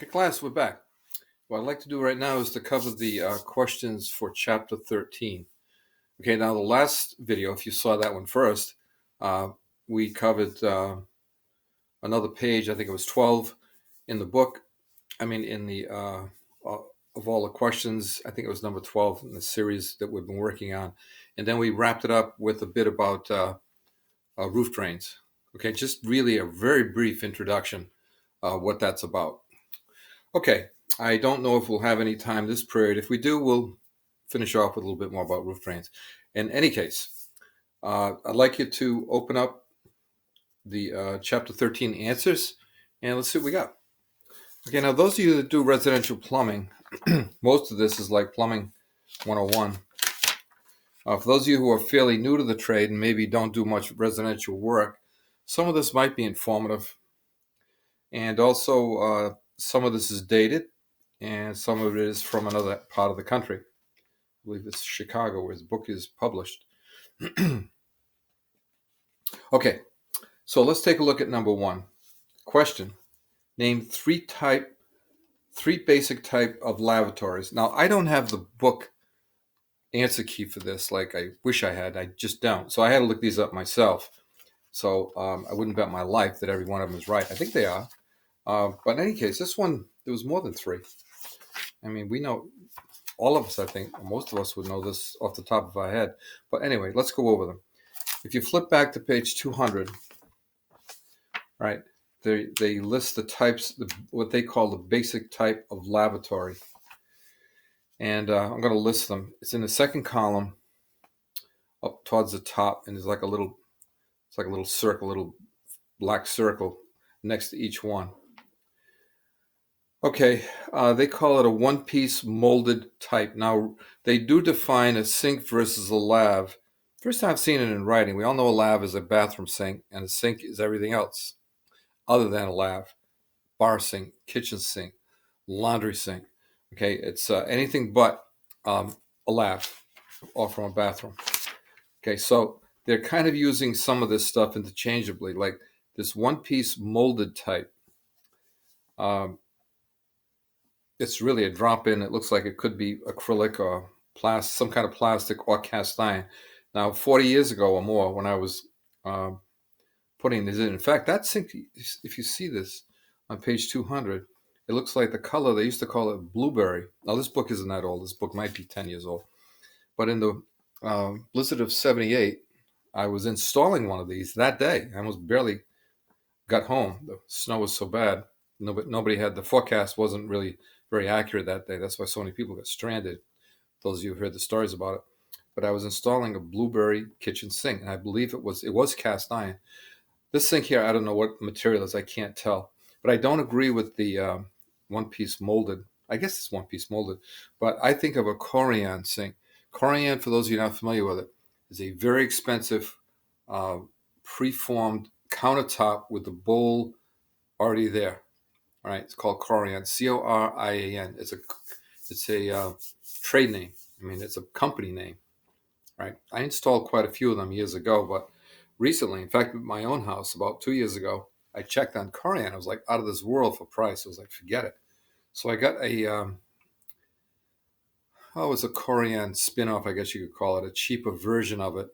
Okay, class, we're back. What I'd like to do right now is to cover the questions for chapter 13. Okay, now the last video, if you saw that one first, uh, we covered another page, I think it was 12 in the book. In the, of all the questions, I think it was number 12 in the series that we've been working on. And then we wrapped it up with a bit about roof drains. Okay, just really a very brief introduction, what that's about. Okay, I don't know if we'll have any time this period. If we do, we'll finish off with a little bit more about roof drains. In any case, I'd like you to open up the chapter 13 answers, and let's see what we got. Okay, now those of you that do residential plumbing, most of this is like Plumbing 101. For those of you who are fairly new to the trade and maybe don't do much residential work, some of this might be informative. And also, some of this is dated, and some of it is from another part of the country. I believe it's Chicago, where his book is published. Okay, so let's take a look at number one. Question: name three basic type of lavatories. Now, I don't have the book answer key for this like I wish I had. I just don't. So I had to look these up myself. So I wouldn't bet my life that every one of them is right. I think they are. But in any case, this one, there was more than three. I mean, we know, all of us, I think, most of us would know this off the top of our head. But anyway, let's go over them. If you flip back to page 200, right, they list the types, what they call the basic type of lavatory. And I'm going to list them. It's in the second column up towards the top, and there's like a little, it's like a little circle, little black circle next to each one. Okay, they call it a one-piece molded type. Now, they do define a sink versus a lav. First time I've seen it in writing. We all know a lav is a bathroom sink, and a sink is everything else other than a lav. Bar sink, kitchen sink, laundry sink. Okay, it's anything but a lav or from a bathroom. Okay, so they're kind of using some of this stuff interchangeably, like this one-piece molded type. It's really a drop-in. It looks like it could be acrylic or plastic, some kind of plastic or cast iron. Now, 40 years ago or more, when I was putting these in fact, that sink, if you see this on page 200, it looks like the color, they used to call it blueberry. Now, this book isn't that old. This book might be 10 years old. But in the blizzard of 78, I was installing one of these that day. I almost barely got home. The snow was so bad. Nobody had, the forecast wasn't really very accurate that day. That's why so many people got stranded. Those of you who heard the stories about it. But I was installing a blueberry kitchen sink, and I believe it was cast iron. This sink here, I don't know what material is. I can't tell. But I don't agree with the one-piece molded. I guess it's one-piece molded. But I think of a Corian sink. Corian, for those of you not familiar with it, is a very expensive preformed countertop with the bowl already there. All right, it's called Corian, Corian. It's a trade name. I mean, it's a company name, right? I installed quite a few of them years ago, but recently, in fact, at my own house, about 2 years ago, I checked on Corian. I was like out of this world for price. I was like, forget it. So I got it's a Corian spin-off, I guess you could call it, a cheaper version of it,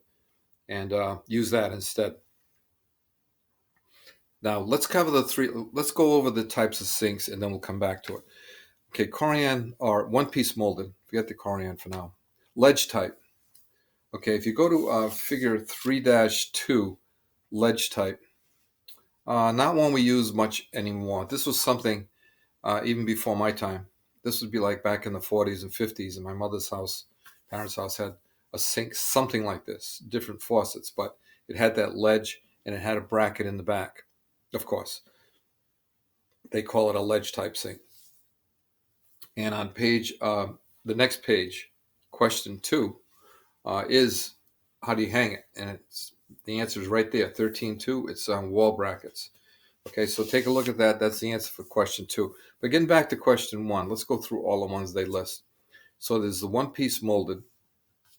and use that instead. Now, let's cover let's go over the types of sinks, and then we'll come back to it. Okay, Corian or one-piece molded. Forget the Corian for now. Ledge type. Okay, if you go to figure 3-2, ledge type, not one we use much anymore. This was something even before my time. This would be like back in the 40s and 50s, and my mother's house, parents' house, had a sink, something like this, different faucets, but it had that ledge, and it had a bracket in the back. Of course, they call it a ledge type sink. And on the next page, question 2 is how do you hang it? And the answer is right there, 13.2. It's on wall brackets. Okay, so take a look at that. That's the answer for question 2. But getting back to question 1, let's go through all the ones they list. So there's the one-piece molded,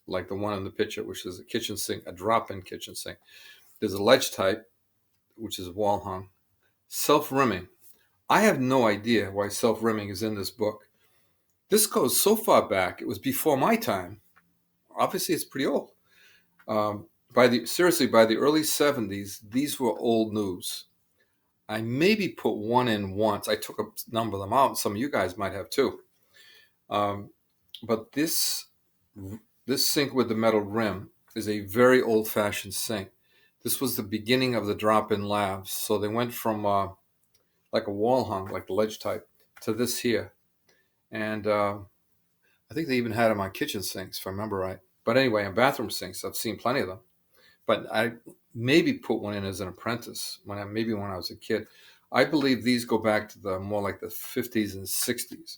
like the one in the picture, which is a kitchen sink, a drop-in kitchen sink. There's a ledge type, which is wall hung. Self-rimming. I have no idea why self-rimming is in this book. This goes so far back, it was before my time. Obviously, it's pretty old. By the early 70s, these were old news. I maybe put one in once. I took a number of them out. Some of you guys might have too. But this sink with the metal rim is a very old-fashioned sink. This was the beginning of the drop-in lavs. So they went from like a wall hung, like the ledge type, to this here. And I think they even had them on kitchen sinks, if I remember right. But anyway, on bathroom sinks, I've seen plenty of them. But I maybe put one in as an apprentice maybe when I was a kid. I believe these go back to the more like the 50s and 60s.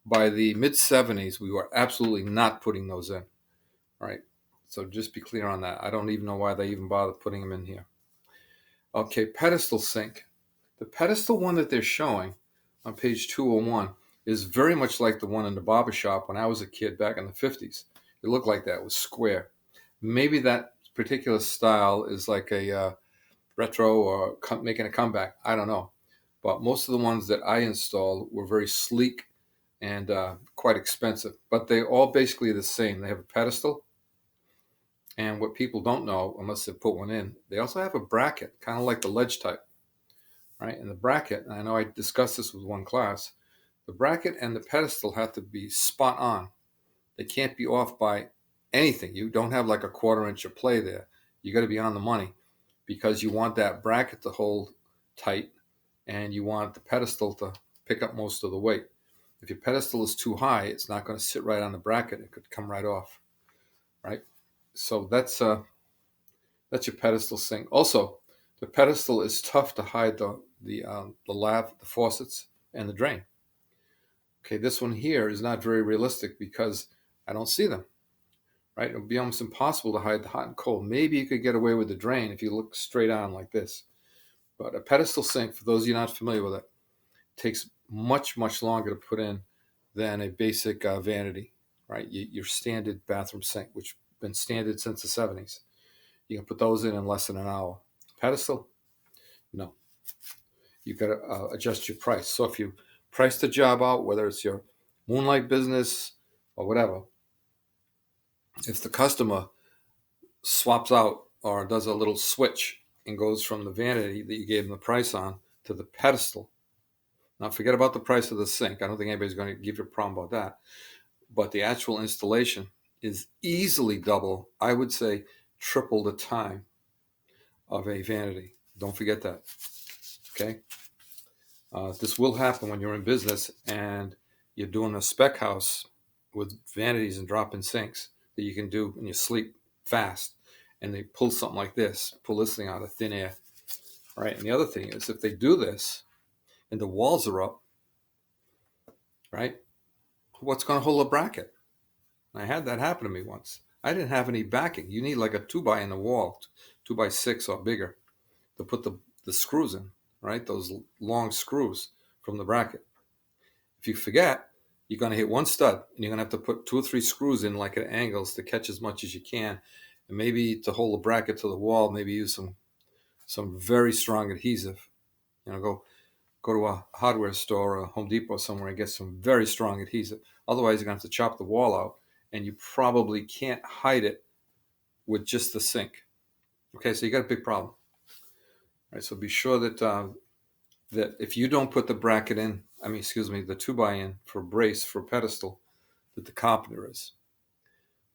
By the mid 70s, we were absolutely not putting those in. All right. So just be clear on that. I don't even know why they even bothered putting them in here. Okay, pedestal sink. The pedestal one that they're showing on page 201 is very much like the one in the barber shop when I was a kid back in the 50s. It looked like that. It was square. Maybe that particular style is like a retro or making a comeback. I don't know. But most of the ones that I installed were very sleek and quite expensive. But they're all basically the same. They have a pedestal. And what people don't know, unless they put one in, they also have a bracket, kind of like the ledge type. Right? And the bracket, and I know I discussed this with one class, the bracket and the pedestal have to be spot on. They can't be off by anything. You don't have like a quarter inch of play there. You got to be on the money because you want that bracket to hold tight and you want the pedestal to pick up most of the weight. If your pedestal is too high, it's not going to sit right on the bracket. It could come right off, right? So that's your pedestal sink. Also, the pedestal is tough to hide the lav, the faucets, and the drain. Okay, this one here is not very realistic because I don't see them. Right? It would be almost impossible to hide the hot and cold. Maybe you could get away with the drain if you look straight on like this. But a pedestal sink, for those of you not familiar with it, takes much, much longer to put in than a basic vanity, right? Your standard bathroom sink, which has been standard since the 70s. You can put those in less than an hour. Pedestal, no. You've got to adjust your price. So if you price the job out, whether it's your moonlight business or whatever, if the customer swaps out or does a little switch and goes from the vanity that you gave them the price on to the pedestal. Now, forget about the price of the sink. I don't think anybody's going to give you a problem about that. But the actual installation is easily double, I would say triple the time of a vanity. Don't forget that. Okay? This will happen when you're in business and you're doing a spec house with vanities and drop-in sinks that you can do in your sleep fast. And they pull something like this, pull this thing out of thin air. Right? And the other thing is if they do this and the walls are up, right? What's going to hold a bracket? I had that happen to me once. I didn't have any backing. You need like a 2x in the wall, 2x6 or bigger to put the screws in, right? Those long screws from the bracket. If you forget, you're going to hit one stud and you're going to have to put 2 or 3 screws in like at angles to catch as much as you can. And maybe to hold the bracket to the wall, maybe use some very strong adhesive. Go to a hardware store or a Home Depot somewhere and get some very strong adhesive. Otherwise, you're going to have to chop the wall out, and you probably can't hide it with just the sink. Okay, so you got a big problem. All right, so be sure that that if you don't put the bracket in, the 2x in for brace for pedestal, that the carpenter is.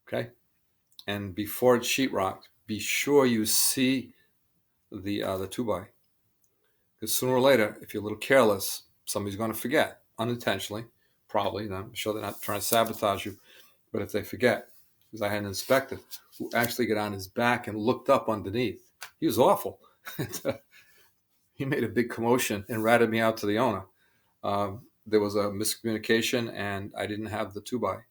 Okay, and before it's sheetrocked, be sure you see the 2x. Because sooner or later, if you're a little careless, somebody's going to forget unintentionally, probably. And I'm sure they're not trying to sabotage you, but if they forget, because I had an inspector who actually got on his back and looked up underneath. He was awful. He made a big commotion and ratted me out to the owner. There was a miscommunication, and I didn't have the 2x.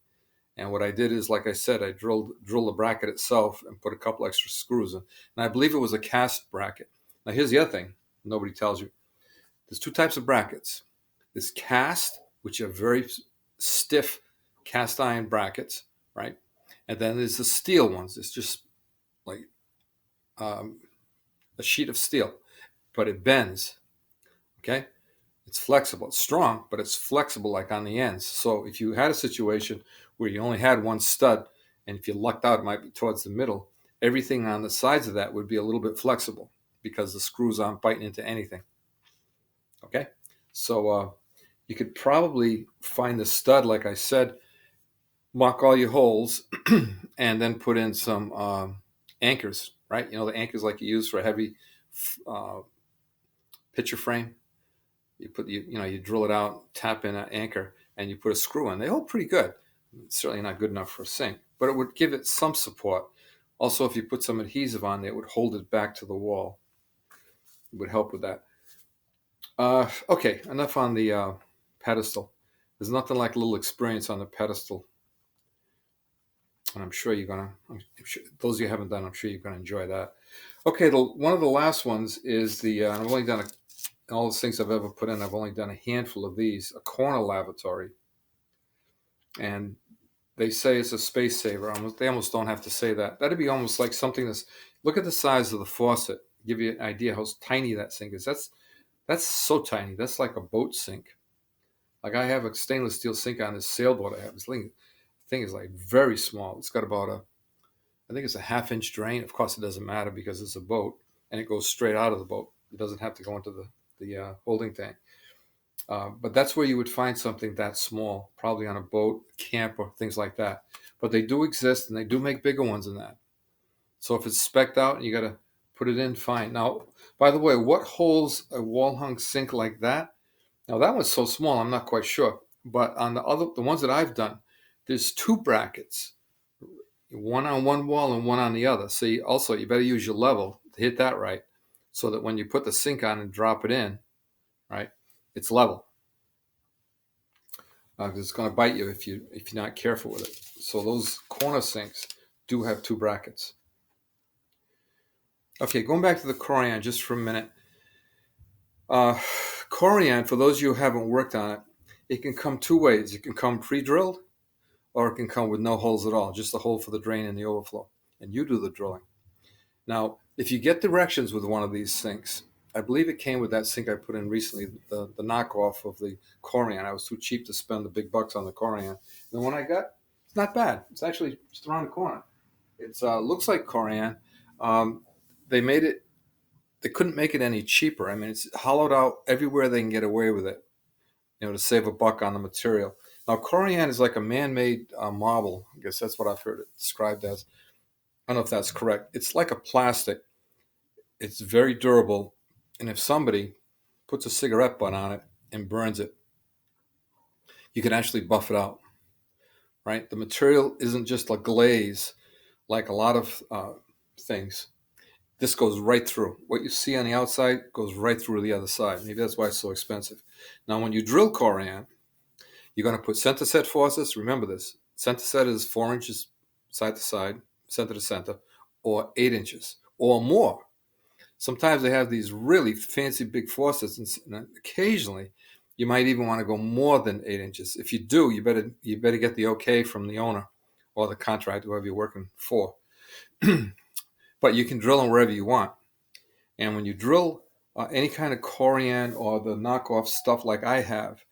And what I did is, like I said, I drilled the bracket itself and put a couple extra screws in. And I believe it was a cast bracket. Now, here's the other thing nobody tells you. There's 2 types of brackets. There's cast, which are very stiff cast iron brackets, right? And then there's the steel ones. It's just like a sheet of steel, but it bends, okay? It's flexible. It's strong, but it's flexible like on the ends. So if you had a situation where you only had one stud, and if you lucked out, it might be towards the middle, everything on the sides of that would be a little bit flexible because the screws aren't biting into anything. Okay? So you could probably find the stud, like I said, mark all your holes, and then put in some anchors, right? The anchors like you use for a heavy picture frame. You drill it out, tap in an anchor, and you put a screw in. They hold pretty good. It's certainly not good enough for a sink, but it would give it some support. Also, if you put some adhesive on there, it would hold it back to the wall. It would help with that. Okay, enough on the pedestal. There's nothing like a little experience on the pedestal. And I'm sure those of you who haven't done, I'm sure you're going to enjoy that. Okay, one of the last ones is I've only done all the things I've ever put in, I've only done a handful of these, a corner lavatory. And they say it's a space saver. They almost don't have to say that. That'd be almost like something look at the size of the faucet, give you an idea how tiny that sink is. That's so tiny. That's like a boat sink. Like I have a stainless steel sink on this sailboat I have. This thing is like very small. It's got about I think it's a 1/2-inch drain. Of course, it doesn't matter because it's a boat and it goes straight out of the boat. It doesn't have to go into the holding tank. But that's where you would find something that small, probably on a boat, camp, or things like that. But they do exist, and they do make bigger ones than that. So if it's specced out and you got to put it in, fine. Now, by the way, what holds a wall-hung sink like that? Now, that one's so small, I'm not quite sure. But on the ones that I've done, there's 2 brackets, one on one wall and one on the other. So you better use your level to hit that right, so that when you put the sink on and drop it in, right, it's level. Because it's going to bite you if you're not careful with it. So those corner sinks do have 2 brackets. Okay, going back to the Corian just for a minute. Corian, for those of you who haven't worked on it can come 2 ways. It can come pre-drilled, or it can come with no holes at all, just a hole for the drain and the overflow. And you do the drilling. Now, if you get directions with one of these sinks, I believe it came with that sink I put in recently, the knockoff of the Corian. I was too cheap to spend the big bucks on the Corian. And the one I got, it's not bad. It's actually just around the corner. It looks like Corian. They couldn't make it any cheaper. I mean, it's hollowed out everywhere they can get away with it, to save a buck on the material. Now, Corian is like a man-made marble. I guess that's what I've heard it described as. I don't know if that's correct. It's like a plastic. It's very durable. And if somebody puts a cigarette butt on it and burns it, you can actually buff it out, right? The material isn't just a glaze like a lot of things. This goes right through. What you see on the outside goes right through to the other side. Maybe that's why it's so expensive. Now, when you drill Corian, you're going to put center set faucets. Remember this. Center set is 4 inches side to side, center to center, or 8 inches or more. Sometimes they have these really fancy big faucets, and occasionally you might even want to go more than 8 inches. If you do, you better get the okay from the owner or the contractor, whoever you're working for. But you can drill them wherever you want. And when you drill any kind of Corian or the knockoff stuff like I have,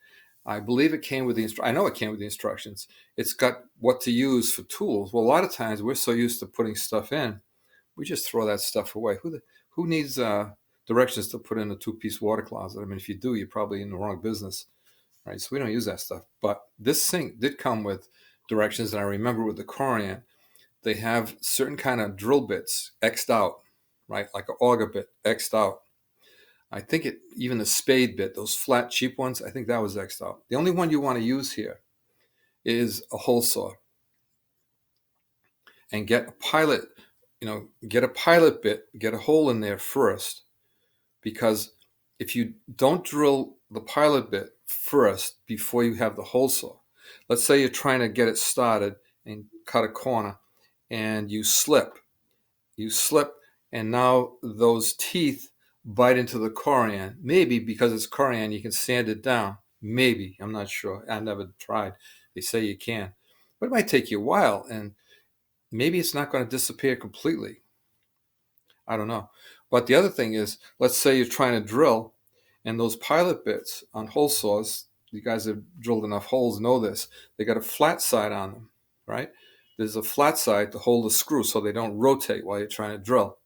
I believe it came with I know it came with the instructions. It's got what to use for tools. Well, a lot of times we're so used to putting stuff in, we just throw that stuff away. Who needs directions to put in a 2-piece water closet? I mean, if you do, you're probably in the wrong business, right? So we don't use that stuff. But this sink did come with directions, and I remember with the Corian, they have certain kind of drill bits X'd out, right? Like an auger bit X'd out. I think even the spade bit, those flat, cheap ones, I think that was X'd out. The only one you want to use here is a hole saw. And get a pilot bit, get a hole in there first. Because if you don't drill the pilot bit first before you have the hole saw, let's say you're trying to get it started and cut a corner, and you slip, and now those teeth bite into the Corian. Maybe because it's Corian, you can sand it down. Maybe, I'm not sure. I never tried. They say you can, but it might take you a while, and maybe it's not going to disappear completely. I don't know. But the other thing is, let's say you're trying to drill And those pilot bits on hole saws, you guys have drilled enough holes know this. They got a flat side on them, right? There's a flat side to hold the screw so they don't rotate while you're trying to drill.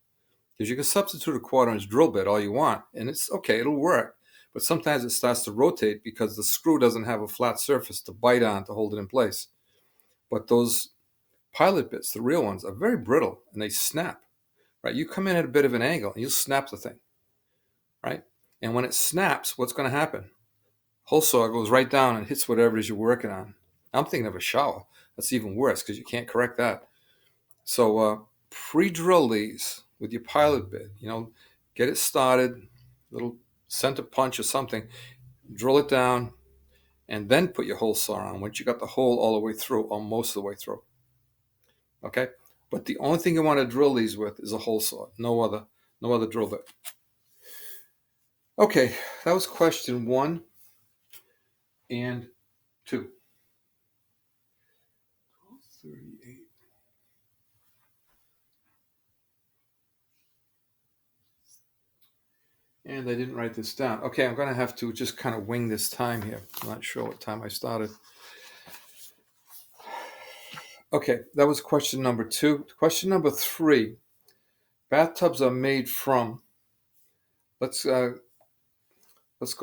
Because you can substitute a 1/4-inch drill bit all you want, and it's okay, it'll work. But sometimes it starts to rotate because the screw doesn't have a flat surface to bite on to hold it in place. But those pilot bits, the real ones, are very brittle and they snap, right? You come in at a bit of an angle and you'll snap the thing, right? And when it snaps, what's going to happen? Hole saw goes right down and hits whatever it is you're working on. I'm thinking of a shower. That's even worse because you can't correct that. So pre-drill these with your pilot bit. Get it started, little center punch or something, drill it down, and then put your hole saw on once you got the hole all the way through or most of the way through. Okay? But the only thing you want to drill these with is a hole saw. No other drill bit. Okay, that was question 1 and 2. 38. And I didn't write this down. Okay, I'm going to have to just kind of wing this time here. I'm not sure what time I started. Okay, that was question number 2. Question number 3. Bathtubs are made from. Let's go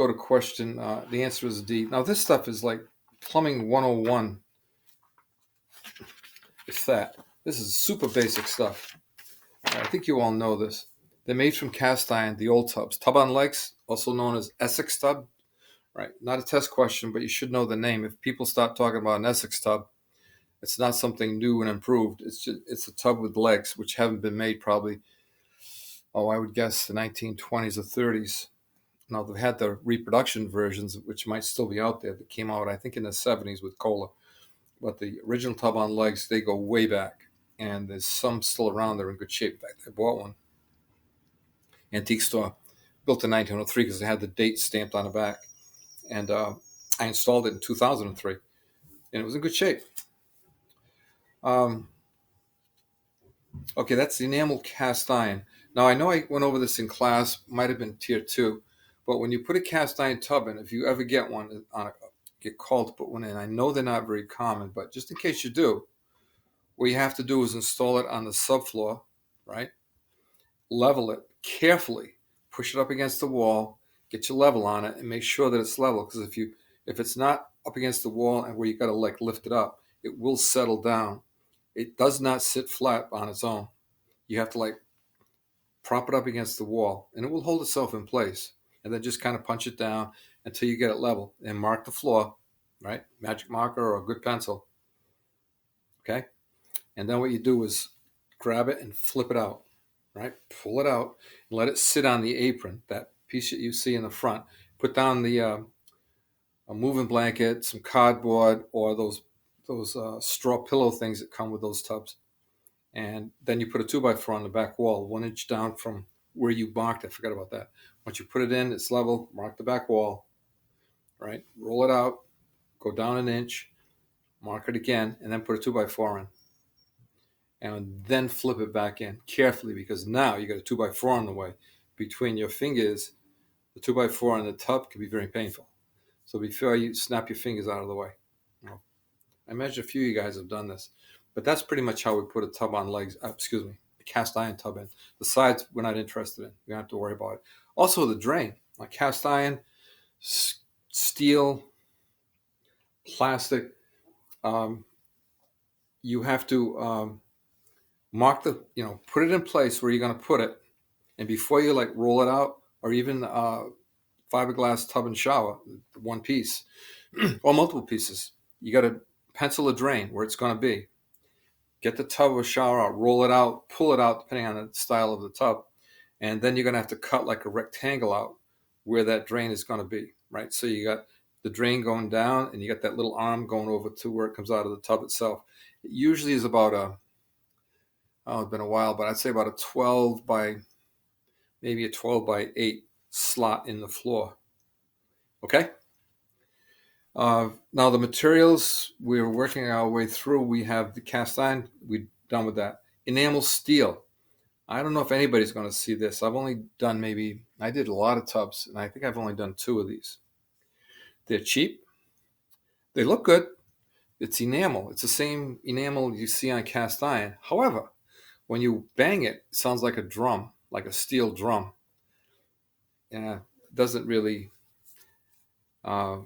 to question. The answer is D. Now this stuff is like plumbing 101. It's that. This is super basic stuff. I think you all know this. They're made from cast iron, the old tubs. Tub on legs, also known as Essex tub. Right, not a test question, but you should know the name. If people start talking about an Essex tub, it's not something new and improved. It's a tub with legs, which haven't been made probably, I would guess the 1920s or 30s. Now they've had the reproduction versions, which might still be out there, that came out, I think, in the 70s with Kohler. But the original tub on legs, they go way back. And there's some still around. They're in good shape. In fact, I bought one. Antique store, built in 1903 because it had the date stamped on the back. And I installed it in 2003. And it was in good shape. Okay, that's the enamel cast iron. Now, I know I went over this in class, might have been tier 2, but when you put a cast iron tub in, if you ever get one, get called to put one in, I know they're not very common, but just in case you do, what you have to do is install it on the subfloor, right? Level it carefully, push it up against the wall, get your level on it, and make sure that it's level, because if it's not up against the wall and where you got to like lift it up, it will settle down. It does not sit flat on its own. You have to like prop it up against the wall and it will hold itself in place, and then just kind of punch it down until you get it level and mark the floor, right? Magic marker or a good pencil. Okay. And then what you do is grab it and flip it out, right? Pull it out and let it sit on the apron, that piece that you see in the front. Put down a moving blanket, some cardboard, or those straw pillow things that come with those tubs. And then you put a 2x4 on the back wall, 1 inch down from where you marked. I forgot about that. Once you put it in, it's level, mark the back wall, right? Roll it out, go down 1 inch, mark it again, and then put a 2x4 in. And then flip it back in carefully, because now you got a 2x4 on the way. Between your fingers, the 2x4 and the tub can be very painful. So before you snap your fingers out of the way. I imagine a few of you guys have done this. But that's pretty much how we put a tub on legs, a cast iron tub in. The sides we're not interested in. We don't have to worry about it. Also the drain, like cast iron, steel, plastic. You have to mark put it in place where you're going to put it. And before you like roll it out, or even fiberglass tub and shower, one piece or multiple pieces, you got to pencil a drain where it's going to be. Get the tub or shower out, roll it out, pull it out, depending on the style of the tub. And then you're going to have to cut like a rectangle out where that drain is going to be, right? So you got the drain going down and you got that little arm going over to where it comes out of the tub itself. It usually is about it's been a while, but I'd say about a 12 by 8 slot in the floor. Okay? Now the materials, we're working our way through. We have the cast iron, we're done with that. Enamel steel. I don't know if anybody's going to see this. I've only done maybe I did a lot of tubs, and I think I've only done 2 of these. They're cheap. They look good. It's enamel. It's the same enamel you see on cast iron. However, when you bang it, it sounds like a drum, like a steel drum. Yeah, it doesn't really uh,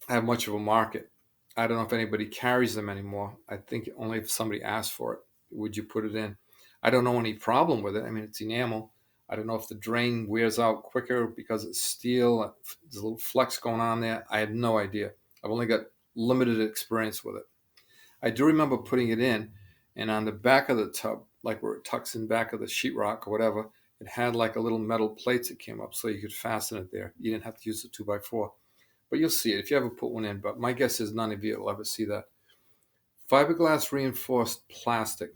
have much of a market. I don't know if anybody carries them anymore. I think only if somebody asks for it would you put it in. I don't know any problem with it. I mean, it's enamel. I don't know if the drain wears out quicker because it's steel. There's a little flex going on there. I have no idea. I've only got limited experience with it. I do remember putting it in, and on the back of the tub, like where it tucks in back of the sheetrock or whatever, it had like a little metal plates that came up so you could fasten it there. You didn't have to use the 2x4. But you'll see it if you ever put one in. But my guess is none of you will ever see that. Fiberglass reinforced plastic.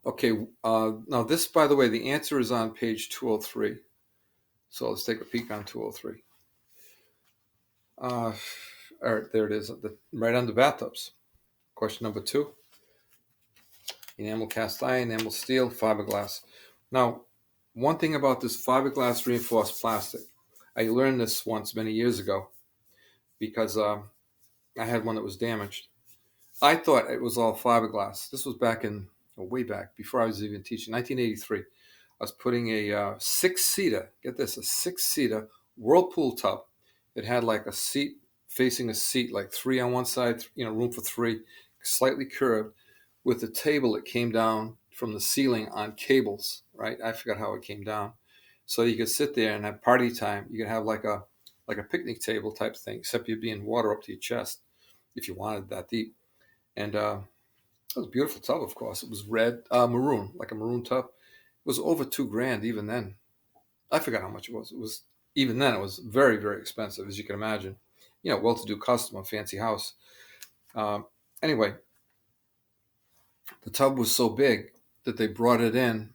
Okay, now this, by the way, the answer is on page 203. So let's take a peek on 203. All right, there it is, right on the bathtubs. Question number 2. Enamel cast iron, enamel steel, fiberglass. Now, one thing about this fiberglass reinforced plastic, I learned this once many years ago because I had one that was damaged. I thought it was all fiberglass. This was way back, before I was even teaching, 1983. I was putting a 6-seater, get this, a 6-seater Whirlpool tub. It had like a seat facing a seat, like 3 on one side, room for 3, slightly curved, with a table that came down from the ceiling on cables, right? I forgot how it came down. So you could sit there and have party time. You could have like a picnic table type thing, except you'd be in water up to your chest if you wanted that deep. And it was a beautiful tub, of course. It was red, maroon, like a maroon tub. It was over $2,000 even then. I forgot how much it was. Even then, it was very, very expensive, as you can imagine. Well-to-do customer, fancy house. Anyway, the tub was so big that they brought it in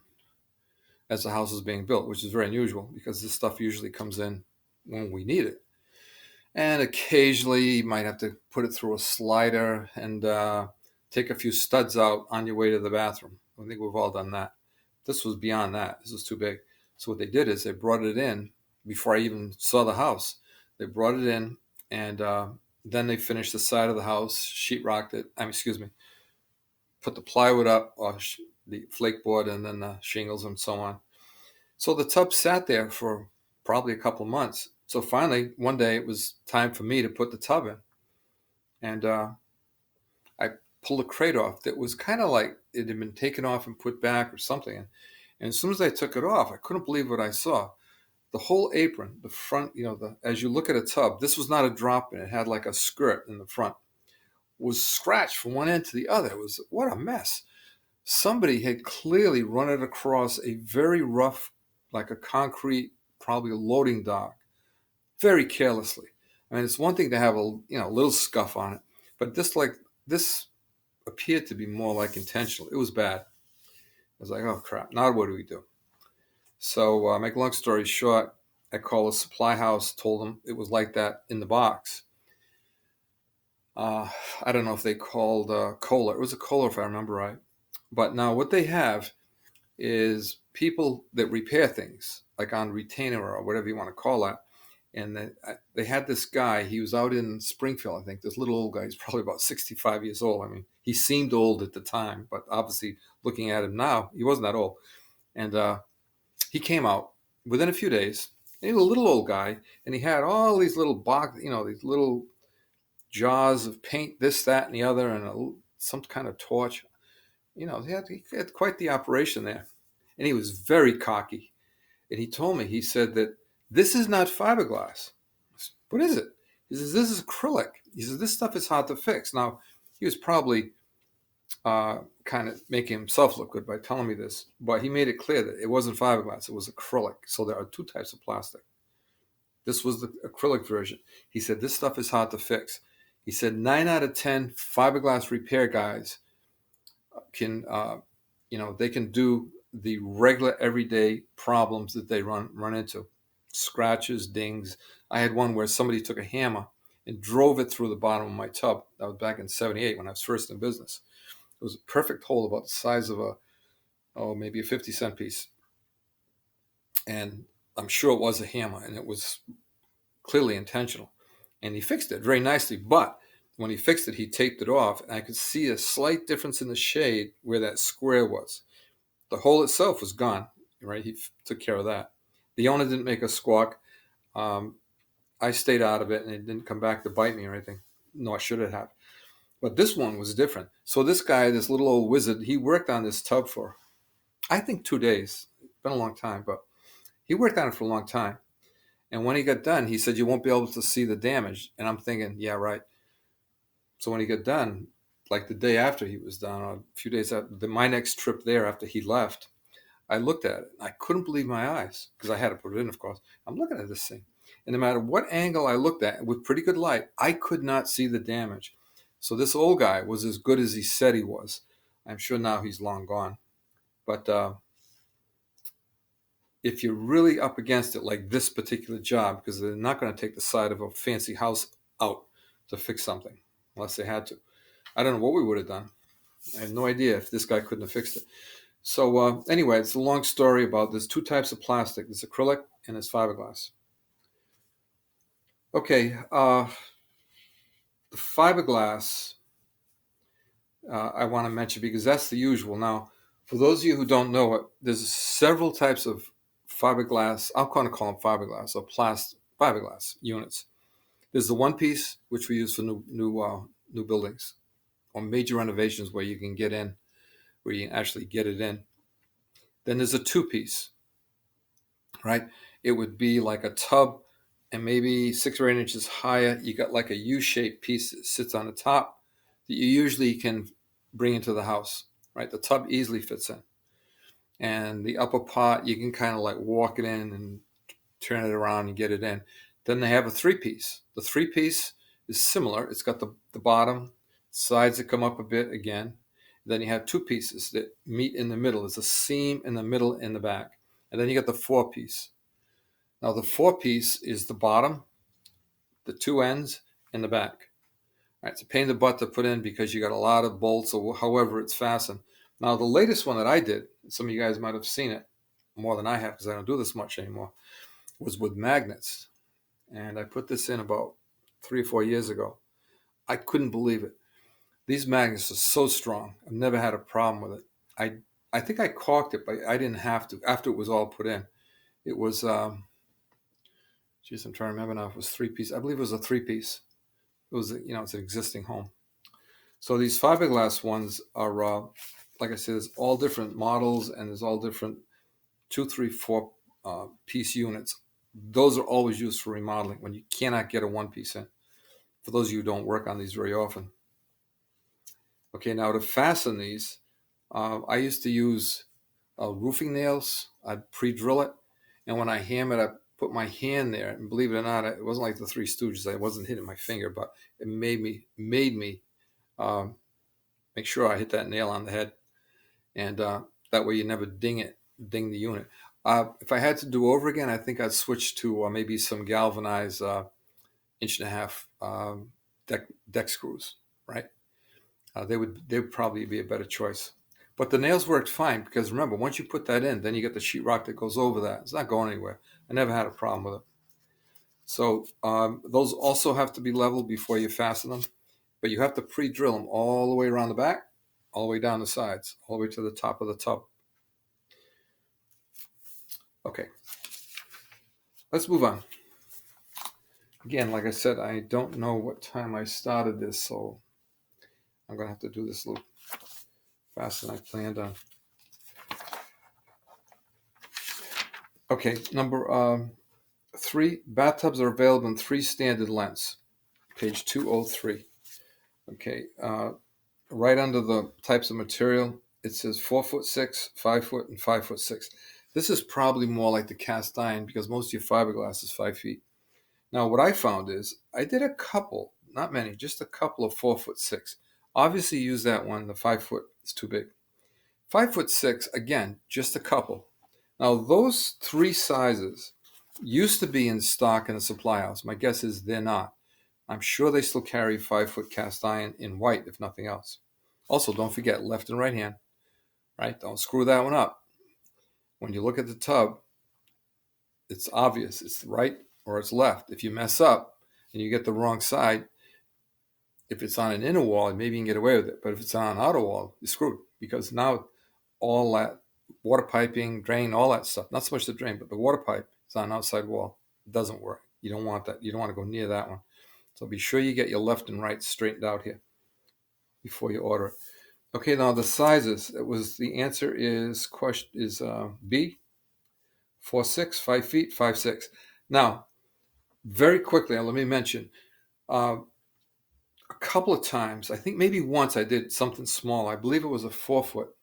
as the house was being built, which is very unusual because this stuff usually comes in when we need it. And occasionally you might have to put it through a slider and take a few studs out on your way to the bathroom. I think we've all done that. This was beyond that. This was too big. So what they did is they brought it in before I even saw the house. They brought it in, and then they finished the side of the house, sheetrocked it. Put the plywood up, or the flake board, and then the shingles and so on. So the tub sat there for probably a couple of months. So finally, one day it was time for me to put the tub in. And I pulled a crate off that was kind of like it had been taken off and put back or something. And as soon as I took it off, I couldn't believe what I saw. The whole apron, the front, as you look at a tub, this was not a drop in. It had like a skirt in the front, was scratched from one end to the other. What a mess. Somebody had clearly run it across a very rough, like a concrete, probably a loading dock, very carelessly. I mean, it's one thing to have a little scuff on it, but this appeared to be more like intentional. It was bad. I was like, oh crap! Now what do we do? So, make a long story short, I called a supply house, told them it was like that in the box. I don't know if they called Kohler. It was a Kohler, if I remember right. But now what they have is people that repair things, like on retainer or whatever you want to call that. And they had this guy. He was out in Springfield, I think. This little old guy. He's probably about 65 years old. I mean, he seemed old at the time, but obviously looking at him now, he wasn't that old. And he came out within a few days. And he was a little old guy, and he had all these little these little jars of paint, this, that, and the other, and some kind of torch. He had quite the operation there. And he was very cocky. And he told me, he said that this is not fiberglass. Said, what is it? He says, this is acrylic. He says, this stuff is hard to fix. Now, he was probably kind of making himself look good by telling me this, but he made it clear that it wasn't fiberglass, it was acrylic. So there are 2 types of plastic. This was the acrylic version. He said, this stuff is hard to fix. He said 9 out of 10 fiberglass repair guys can, they can do the regular everyday problems that they run into. Scratches, dings. I had one where somebody took a hammer and drove it through the bottom of my tub. That was back in '78 when I was first in business. It was a perfect hole about the size of maybe a 50-cent piece. and I'm sure it was a hammer, and it was clearly intentional. And he fixed it very nicely, but when he fixed it, he taped it off, and I could see a slight difference in the shade where that square was. The hole itself was gone, right? He took care of that. The owner didn't make a squawk. I stayed out of it, and it didn't come back to bite me or anything. Nor should it have. But this one was different. So this guy, this little old wizard, he worked on this tub for, I think, 2 days. It's been a long time, but he worked on it for a long time. And when he got done, he said, you won't be able to see the damage. And I'm thinking, yeah, right. So when he got done, like the day after he was done, or a few days after, my next trip there after he left, I looked at it. I couldn't believe my eyes because I had to put it in, of course. I'm looking at this thing. And no matter what angle I looked at, with pretty good light, I could not see the damage. So this old guy was as good as he said he was. I'm sure now he's long gone. But if you're really up against it, like this particular job, because they're not going to take the side of a fancy house out to fix something unless they had to. I don't know what we would have done. I have no idea if this guy couldn't have fixed it. So anyway, it's a long story about there's two types of plastic. There's acrylic and there's fiberglass. Okay, the fiberglass I want to mention because that's the usual. Now, for those of you who don't know it, there's several types of fiberglass. I'm going to call them fiberglass or fiberglass units. There's the one piece, which we use for new buildings or major renovations where you can get in, where you can actually get it in. Then there's a two piece, right? It would be like a tub and maybe 6 or 8 inches higher. You got like a U-shaped piece that sits on the top that you usually can bring into the house, right? The tub easily fits in. And the upper part, you can kind of like walk it in and turn it around and get it in. Then they have a three piece. The three piece is similar. It's got the bottom, sides that come up a bit again. Then you have two pieces that meet in the middle. There's a seam in the middle and the back. And then you got the four piece. Now the four piece is the bottom, the two ends, and the back. All right, it's a pain in the butt to put in because you got a lot of bolts or however it's fastened. Now the latest one that I did, some of you guys might have seen it more than I have because I don't do this much anymore, was with magnets. And I put this in about 3 or 4 years ago. I couldn't believe it. These magnets are so strong. I've never had a problem with it. I think I caulked it, but I didn't have to after it was all put in. It was, I'm trying to remember now if it was 3-piece. I believe it was a 3-piece. It was, it's an existing home. So these fiberglass ones are, like I said, there's all different models and there's all different 2, 3, 4 piece units. Those are always used for remodeling when you cannot get a one piece in. For those of you who don't work on these very often. Okay, now to fasten these, I used to use roofing nails. I'd pre-drill it, and when I hammer it, I put my hand there, and believe it or not, it wasn't like the Three Stooges. I wasn't hitting my finger, but it made me make sure I hit that nail on the head, and that way you never ding the unit. If I had to do over again, I think I'd switch to maybe some galvanized 1.5 inch deck screws, right? They would probably be a better choice. But the nails worked fine because remember, once you put that in, then you get the sheetrock that goes over that. It's not going anywhere. I never had a problem with it. So those also have to be leveled before you fasten them, but you have to pre-drill them all the way around the back, all the way down the sides, all the way to the top of the tub. Okay, let's move on. Again, like I said, I don't know what time I started this, so I'm going to have to do this a little faster than I planned on. Okay, number 3, bathtubs are available in 3 standard lengths, page 203. Okay, right under the types of material, it says 4'6", 5 foot, and 5'6". This is probably more like the cast iron because most of your fiberglass is 5 feet. Now, what I found is I did a couple, not many, just a couple of 4'6". Obviously, use that one. The 5 foot is too big. 5'6", again, just a couple. Now, those 3 sizes used to be in stock in the supply house. My guess is they're not. I'm sure they still carry 5-foot cast iron in white, if nothing else. Also, don't forget left and right hand, right? Don't screw that one up. When you look at the tub, it's obvious. It's right or it's left. If you mess up and you get the wrong side, if it's on an inner wall, maybe you can get away with it. But if it's on an outer wall, you're screwed, because now all that water piping, drain, all that stuff, not so much the drain, but the water pipe is on an outside wall. It doesn't work. You don't want that. You don't want to go near that one. So be sure you get your left and right straightened out here before you order it. Okay, now the sizes. The answer is B, 4'6", 5 feet, 5'6". Now, very quickly, let me mention, a couple of times, I think maybe once I did something small. I believe it was a 4-foot.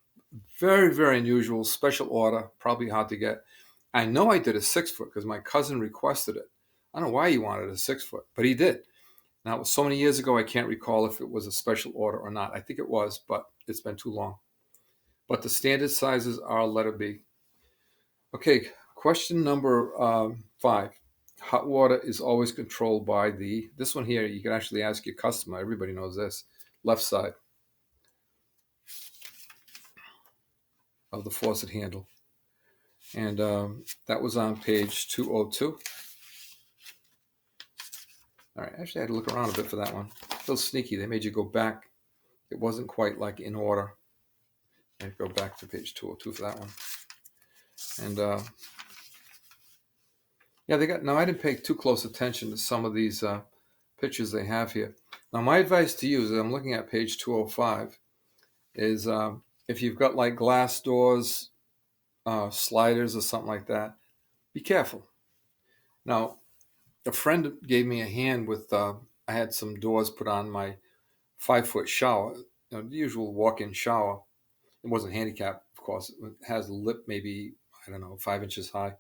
Very, very unusual, special order, probably hard to get. I know I did a 6-foot because my cousin requested it. I don't know why he wanted a 6-foot, but he did. Now, it was so many years ago, I can't recall if it was a special order or not. I think it was, but it's been too long. But the standard sizes are letter B. Okay, question number 5. Hot water is always controlled by this one here, you can actually ask your customer. Everybody knows this. Left side of the faucet handle. And that was on page 202. All right, actually I had to look around a bit for that one. A little sneaky, they made you go back. It wasn't quite like in order. I go back to page 202 for that one. And yeah, now I didn't pay too close attention to some of these pictures they have here. Now my advice to you, as I'm looking at page 205, is if you've got like glass doors, sliders or something like that, be careful. Now, a friend gave me a hand with, I had some doors put on my 5-foot shower, the usual walk-in shower. It wasn't handicapped, of course. It has a lip maybe, I don't know, 5 inches high.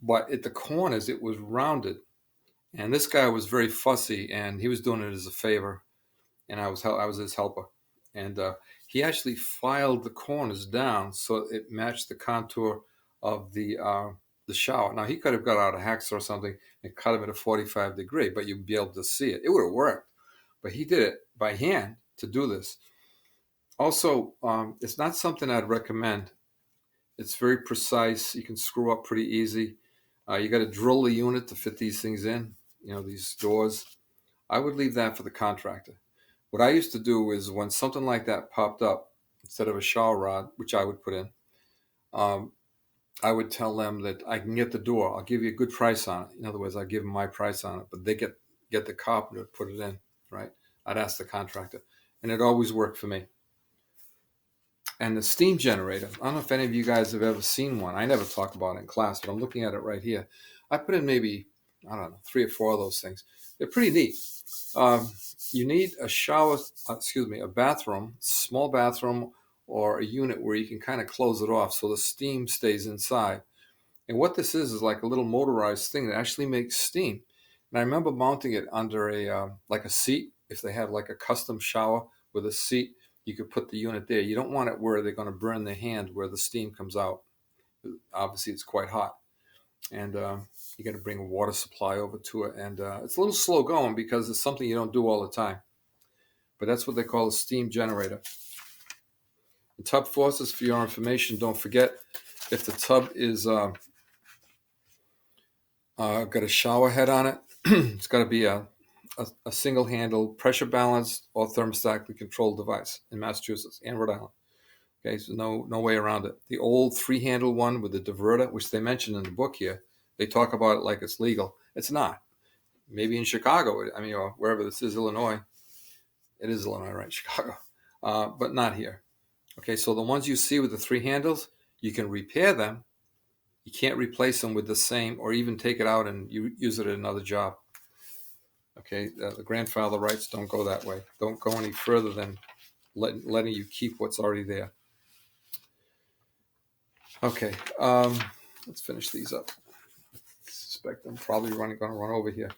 But at the corners, it was rounded. And this guy was very fussy, and he was doing it as a favor. And I was his helper. And he actually filed the corners down so it matched the contour of the shower. Now, he could have got out a hacksaw or something and cut him at a 45 degree, but you'd be able to see it. It would have worked. But he did it by hand to do this. Also, it's not something I'd recommend. It's very precise. You can screw up pretty easy. You got to drill the unit to fit these things in, these doors. I would leave that for the contractor. What I used to do is when something like that popped up, instead of a shower rod, which I would put in, I would tell them that I can get the door. I'll give you a good price on it. In other words, I give them my price on it, but they get the carpenter to put it in, right? I'd ask the contractor, and it always worked for me. And the steam generator, I don't know if any of you guys have ever seen one. I never talk about it in class, but I'm looking at it right here. I put in maybe, I don't know, 3 or 4 of those things. They're pretty neat. You need a bathroom, small bathroom, or a unit where you can kind of close it off so the steam stays inside. And what this is like a little motorized thing that actually makes steam. And I remember mounting it under a seat. If they had like a custom shower with a seat, you could put the unit there. You don't want it where they're going to burn their hand where the steam comes out. Obviously, it's quite hot. And you got to bring a water supply over to it. And it's a little slow going because it's something you don't do all the time. But that's what they call a steam generator. The tub faucets, for your information, don't forget, if the tub is got a shower head on it, it's got to be a single handle, pressure balanced or thermostatically controlled device in Massachusetts and Rhode Island. Okay, so no way around it. The old 3-handle one with the diverter, which they mentioned in the book here, they talk about it like it's legal. It's not. Maybe in Chicago, or wherever this is, Illinois. It is Illinois, right? Chicago. But not here. Okay, so the ones you see with the 3 handles, you can repair them. You can't replace them with the same or even take it out and use it at another job. Okay, the grandfather rights don't go that way. Don't go any further than letting you keep what's already there. Okay, let's finish these up. I suspect I'm probably going to run over here.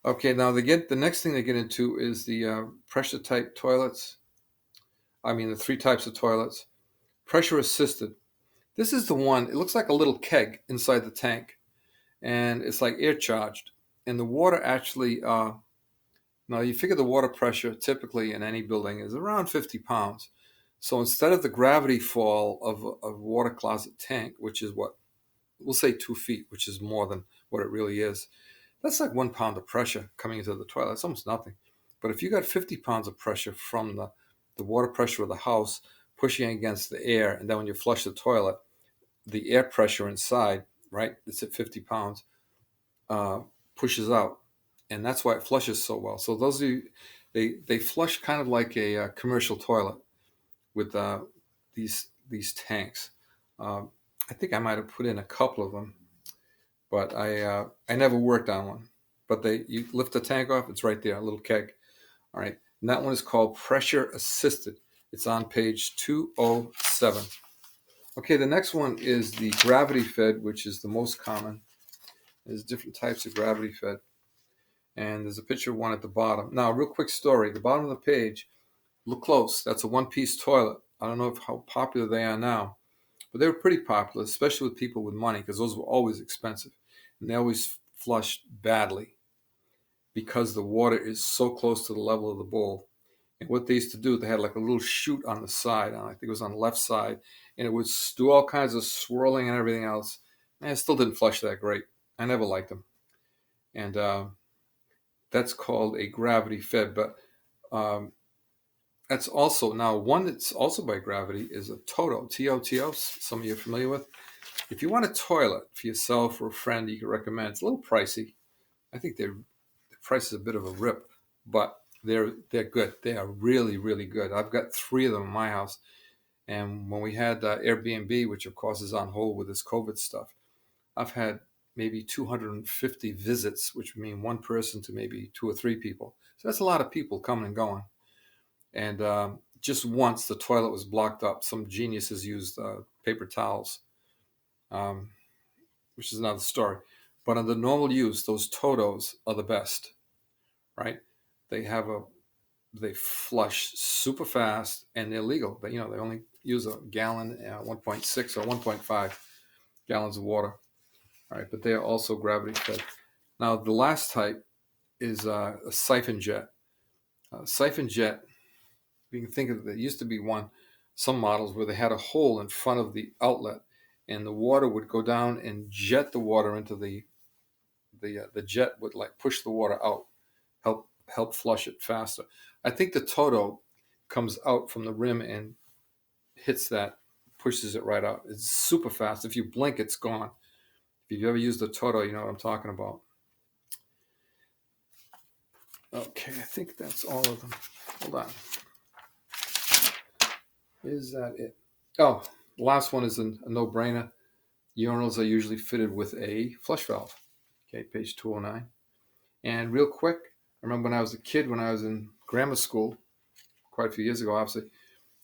Okay, now the next thing they get into is the pressure type toilets. The 3 types of toilets. Pressure assisted. This is the one, it looks like a little keg inside the tank. And it's like air charged. And the water actually, now you figure the water pressure typically in any building is around 50 pounds. So instead of the gravity fall of a water closet tank, which is what we'll say 2 feet, which is more than what it really is, that's like 1 pound of pressure coming into the toilet. It's almost nothing. But if you got 50 pounds of pressure from the water pressure of the house pushing against the air, and then when you flush the toilet, the air pressure inside, right, it's at 50 pounds, pushes out. And that's why it flushes so well. So those of you, they flush kind of like a commercial toilet with these tanks. I think I might have put in a couple of them, but I never worked on one. But you lift the tank off, it's right there, a little keg. All right, and that one is called pressure assisted. It's on page 207. Okay, the next one is the gravity fed, which is the most common. There's different types of gravity fed, and there's a picture of one at the bottom. Now, real quick story. The bottom of the page, look close. That's a one-piece toilet. I don't know how popular they are now, but they were pretty popular, especially with people with money, because those were always expensive, and they always flushed badly because the water is so close to the level of the bowl. And what they used to do, they had like a little chute on the side, I think it was on the left side, and it would do all kinds of swirling and everything else. And it still didn't flush that great. I never liked them. And that's called a gravity fed. But that's also, now one that's also by gravity is a Toto, T-O-T-O, some of you are familiar with. If you want a toilet for yourself or a friend, you can recommend. It's a little pricey. I think the price is a bit of a rip, but they're good. They are really, really good. I've got 3 of them in my house. And when we had Airbnb, which of course is on hold with this COVID stuff, I've had maybe 250 visits, which would mean one person to maybe 2 or 3 people. So that's a lot of people coming and going. And just once the toilet was blocked up, some geniuses used paper towels, which is another story. But under normal use, those Totos are the best, right? They flush super fast and they're legal. But they only use a gallon, 1.6 or 1.5 gallons of water. All right, but they are also gravity fed. Now the last type is a siphon jet. Siphon jet, you can think of it, there used to be some models where they had a hole in front of the outlet, and the water would go down and jet the water into the jet would like push the water out, help flush it faster. I think the Toto comes out from the rim and hits that, pushes it right out. It's super fast. If you blink, it's gone. If you've ever used a Toto, you know what I'm talking about. Okay, I think that's all of them. Hold on. Is that it? Oh, the last one is a no-brainer. Urinals are usually fitted with a flush valve. Okay, page 209. And real quick, I remember when I was a kid, when I was in grammar school, quite a few years ago, obviously,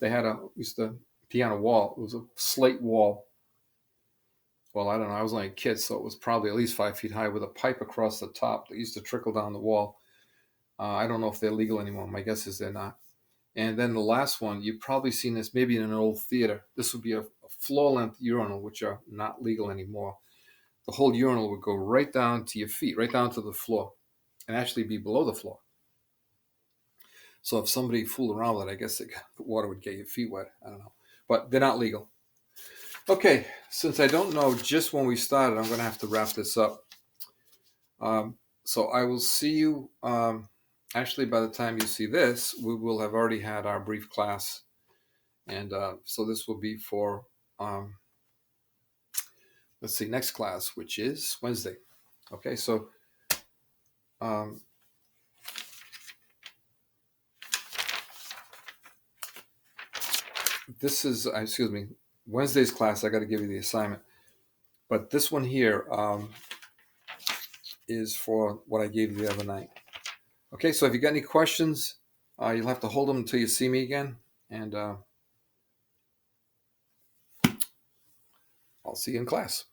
we used to pee on a wall. It was a slate wall. Well, I don't know. I was only a kid, so it was probably at least 5 feet high with a pipe across the top that used to trickle down the wall. I don't know if they're legal anymore. My guess is they're not. And then the last one, you've probably seen this maybe in an old theater. This would be a floor-length urinal, which are not legal anymore. The whole urinal would go right down to your feet, right down to the floor, and actually be below the floor. So if somebody fooled around with it, I guess the water would get your feet wet. I don't know. But they're not legal. Okay, since I don't know just when we started, I'm going to have to wrap this up. So I will see you. Actually, by the time you see this, we will have already had our brief class. And so this will be for, let's see, next class, which is Wednesday. Okay, so this is, Wednesday's class. I got to give you the assignment. But this one here is for what I gave you the other night. Okay, so if you got any questions, you'll have to hold them until you see me again. And I'll see you in class.